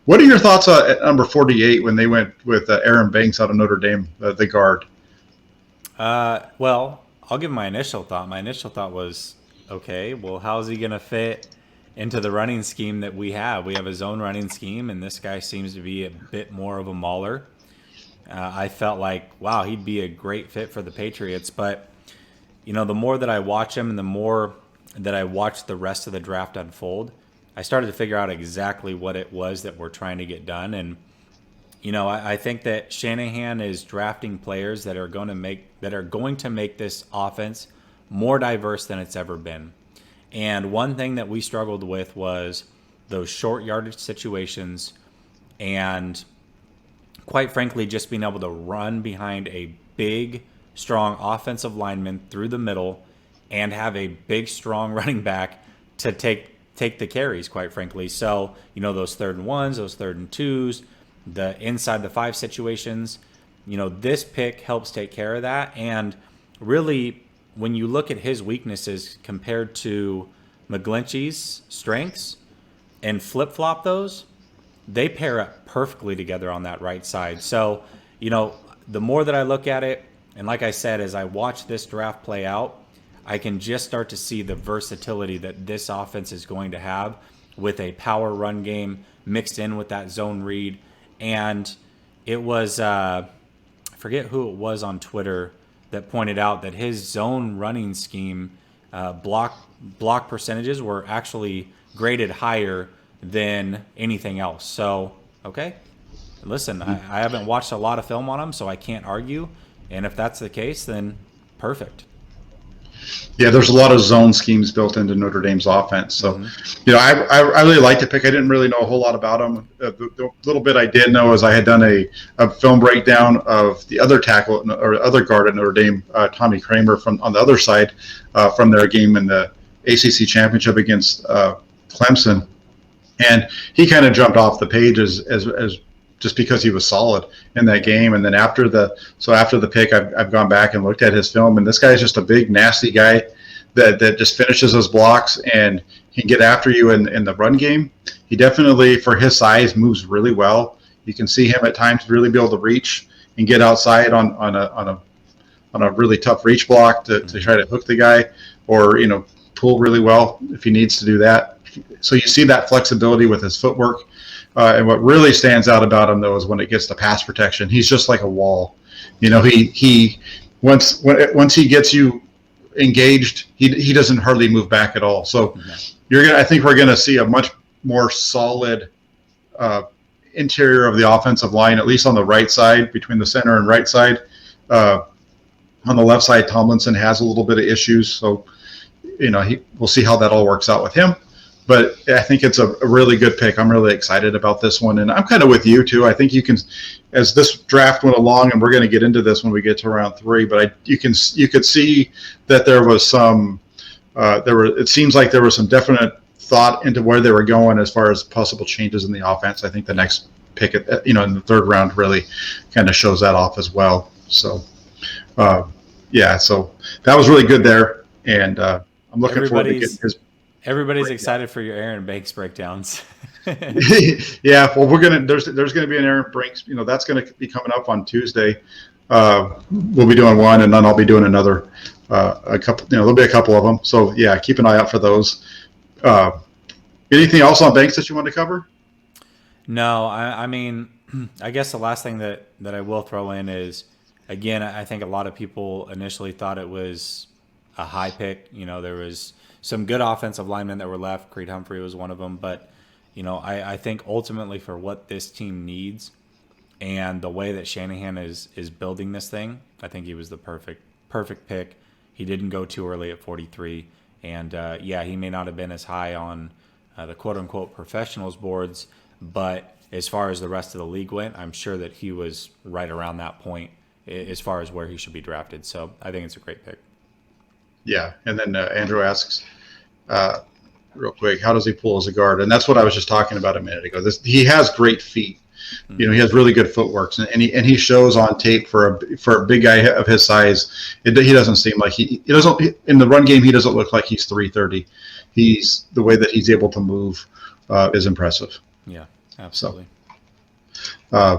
What are your thoughts at number 48 when they went with Aaron Banks out of Notre Dame, the guard? Well, I'll give my initial thought. My initial thought was, okay, well, how's he going to fit into the running scheme that we have? We have a zone running scheme, and this guy seems to be a bit more of a mauler. I felt like, wow, he'd be a great fit for the Patriots. But, the more that I watch him and the more that I watch the rest of the draft unfold, I started to figure out exactly what it was that we're trying to get done. And I think that Shanahan is drafting players that are going to make this offense more diverse than it's ever been. And one thing that we struggled with was those short yardage situations, and quite frankly, just being able to run behind a big, strong offensive lineman through the middle and have a big, strong running back to take the carries, quite frankly. So, those 3rd and 1s, those 3rd and 2s, the inside the 5 situations, this pick helps take care of that. And really, when you look at his weaknesses compared to McGlinchey's strengths and flip-flop those, they pair up perfectly together on that right side. So, the more that I look at it, and like I said, as I watch this draft play out, I can just start to see the versatility that this offense is going to have with a power run game mixed in with that zone read. And it was, I forget who it was on Twitter that pointed out that his zone running scheme block percentages were actually graded higher than anything else. So, okay, listen, I haven't watched a lot of film on him, so I can't argue. And if that's the case, then perfect. Yeah, there's a lot of zone schemes built into Notre Dame's offense. So, I really liked the pick. I didn't really know a whole lot about him. The little bit I did know is I had done a film breakdown of the other tackle or other guard at Notre Dame, Tommy Kramer, from on the other side from their game in the ACC championship against Clemson, and he kind of jumped off the page as just because he was solid in that game. And then after the pick, I've gone back and looked at his film, and this guy is just a big, nasty guy that just finishes his blocks and can get after you in the run game. He definitely, for his size, moves really well. You can see him at times really be able to reach and get outside on a really tough reach block to try to hook the guy, or pull really well if he needs to do that. So you see that flexibility with his footwork. And what really stands out about him, though, is when it gets to pass protection, he's just like a wall. He once he gets you engaged, he doesn't hardly move back at all. So I think we're gonna see a much more solid interior of the offensive line, at least on the right side, between the center and right side. On the left side, Tomlinson has a little bit of issues, so we'll see how that all works out with him. But I think it's a really good pick. I'm really excited about this one, and I'm kind of with you too. I think you can, as this draft went along, and we're going to get into this when we get to round 3. But you could see that there was some, it seems like there was some definite thought into where they were going as far as possible changes in the offense. I think the next pick, in the 3rd round, really kind of shows that off as well. So, so that was really good there, and I'm looking forward to getting his. Everybody's excited for your Aaron Banks breakdowns. Yeah, well, there's gonna be an Aaron Banks. That's gonna be coming up on Tuesday. We'll be doing one, and then I'll be doing another. A couple, there'll be a couple of them. So yeah, keep an eye out for those. Anything else on Banks that you want to cover? No, I mean, I guess the last thing that I will throw in is, again, I think a lot of people initially thought it was a high pick. There was some good offensive linemen that were left. Creed Humphrey was one of them. But, I think ultimately for what this team needs and the way that Shanahan is building this thing, I think he was the perfect pick. He didn't go too early at 43. And, he may not have been as high on the quote-unquote professionals boards, but as far as the rest of the league went, I'm sure that he was right around that point as far as where he should be drafted. So I think it's a great pick. Yeah, and then Andrew asks, real quick, how does he pull as a guard? And that's what I was just talking about a minute ago. He has great feet. He has really good footwork, and he shows on tape for a big guy of his size. He doesn't seem like he doesn't in the run game. He doesn't look like he's 330. The way that he's able to move is impressive. Yeah, Absolutely. Uh,